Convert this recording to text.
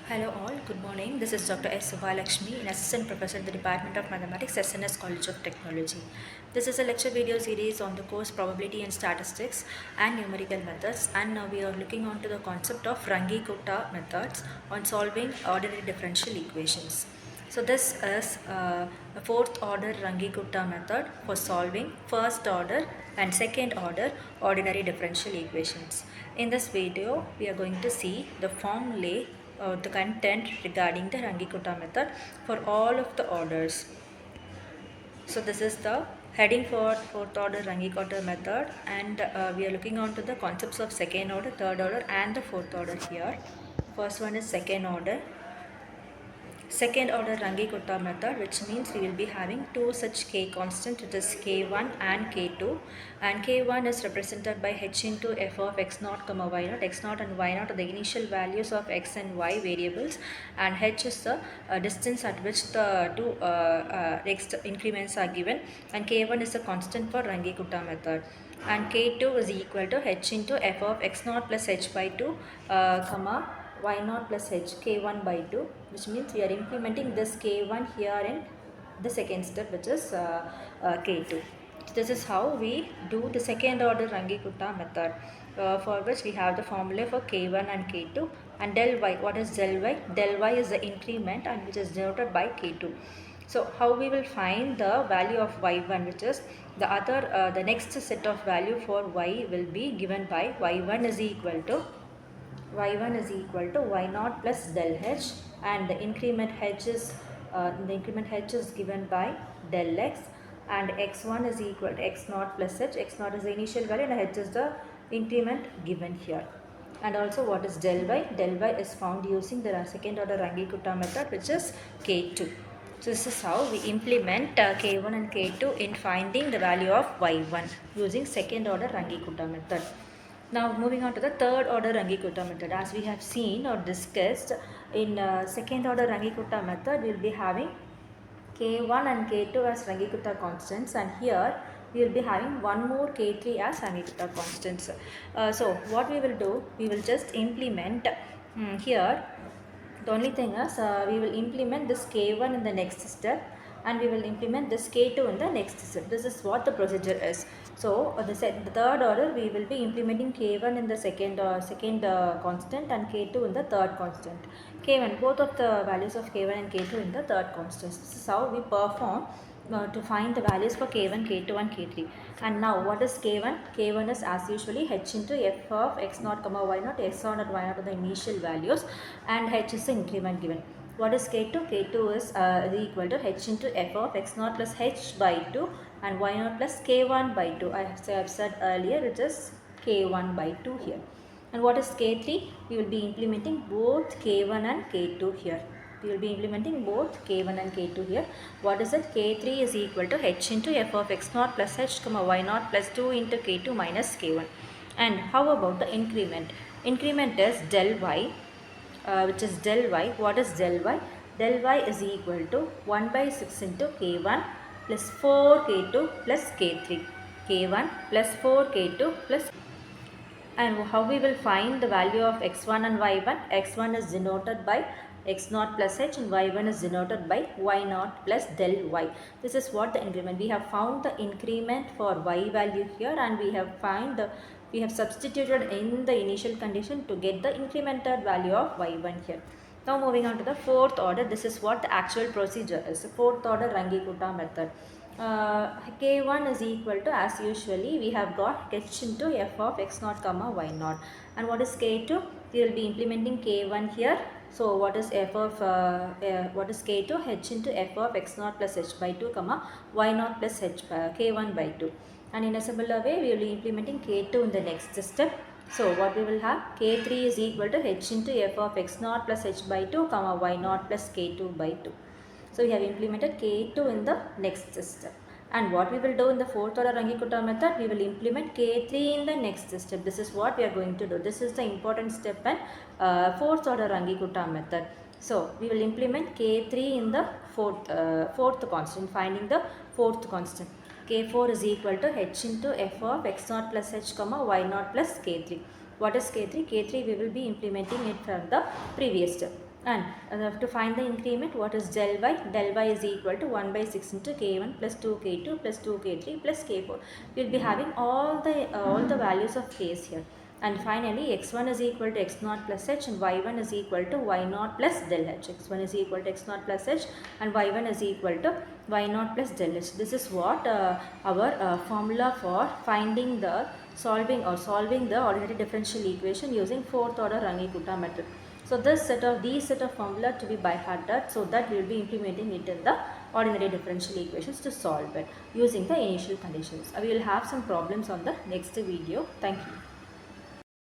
Hello all, good morning. This is Dr. S. Subhalakshmi, an assistant professor in the Department of Mathematics, SNS College of Technology. This is a lecture video series on the course Probability and Statistics and Numerical Methods, and now we are looking on to the concept of Runge Kutta methods on solving ordinary differential equations. So this is a fourth order Runge Kutta method for solving first order and second order ordinary differential equations. In this video, we are going to see the formulae or the content regarding the Runge Kutta method for all of the orders. So this is the heading for fourth order Runge Kutta method, and we are looking on to the concepts of second order, third order and the fourth order here. First one is second order. Second order Runge Kutta method, which means we will be having two such k constants, which is k1 and k2, and k1 is represented by h into f of x0 comma y0. X0 and y0 are the initial values of x and y variables, and h is the distance at which the two next increments are given, and k1 is the constant for Runge Kutta method, and k2 is equal to h into f of x0 plus h by 2 comma y0 plus h k1 by 2, which means we are implementing this k1 here in the second step, which is k2. So this is how we do the second order Runge Kutta method, for which we have the formula for k1 and k2, and del y. What is del y? Del y is the increment, and which is denoted by k2. So how we will find the value of y1, which is the next set of value for y will be given by y1 is equal to y0 plus del h, and the increment h is given by del x, and x1 is equal to x0 plus h. X0 is the initial value and h is the increment given here. And also, what is del y? Del y is found using the second order Runge Kutta method, which is k2. So this is how we implement k1 and k2 in finding the value of y1 using second order Runge Kutta method. Now moving on to the third order Runge Kutta method. As we have seen or discussed in second order Runge Kutta method, we will be having k1 and k2 as Runge Kutta constants, and here we will be having one more k3 as Runge Kutta constants. So what we will do, we will just implement here. The only thing is we will implement this k1 in the next step, and we will implement this k2 in the next step. This is what the procedure is. So the third order, we will be implementing k1 in the second constant, and k2 in the third constant. K1, both of the values of k1 and k2 in the third constant. This is how we perform to find the values for k1, k2 and k3. And now what is k1? K1 is as usually h into f of x0 comma y0. x0 and y0 are the initial values, and h is the increment given. What is k2? K2 is equal to h into f of x0 plus h by 2 and y0 plus k1 by 2. I have said earlier it is k1 by 2 here. And what is k3? We will be implementing both k1 and k2 here. We will be implementing both k1 and k2 here. What is it? K3 is equal to h into f of x0 plus h comma y0 plus 2 into k2 minus k1. And how about the increment? Increment is del y, which is del y. What is del y? Del y is equal to 1 by 6 into k1 plus 4 k2 plus k3. k1 plus 4 k2 plus. And how we will find the value of x1 and y1? x1 is denoted by x0 plus h, and y1 is denoted by y0 plus del y. This is what the increment. We have found the increment for y value here, and we have substituted in the initial condition to get the incremented value of y1 here. Now moving on to the fourth order, this is what the actual procedure is. Fourth order Runge Kutta method. K1 is equal to, as usually we have got h into f of x0 comma y0. And what is k2? We will be implementing k1 here. So what is what is k2? H into f of x0 plus h by 2 comma y0 plus h k1 by 2. And in a similar way, we will be implementing k2 in the next step. So what we will have? K3 is equal to h into f of x0 plus h by 2 comma y0 plus k2 by 2. So we have implemented k2 in the next step. And what we will do in the fourth order Runge Kutta method, we will implement k3 in the next step. This is what we are going to do. This is the important step in fourth order Runge Kutta method. So we will implement k3 in the fourth constant, finding the fourth constant. K4 is equal to h into f of x0 plus h comma y0 plus k3. What is k3? K3 we will be implementing it from the previous step. And to find the increment, what is del y? Del y is equal to 1 by 6 into k1 plus 2k2 plus 2k3 plus k4. We will be having all the values of k's here. And finally, x1 is equal to x naught plus h and y1 is equal to y naught plus del h. x1 is equal to x naught plus h and y1 is equal to y naught plus del h. This is what our formula for finding the solving the ordinary differential equation using fourth order Runge Kutta method. So these set of formula to be by hearted, so that we will be implementing it in the ordinary differential equations to solve it using the initial conditions. We will have some problems on the next video. Thank you.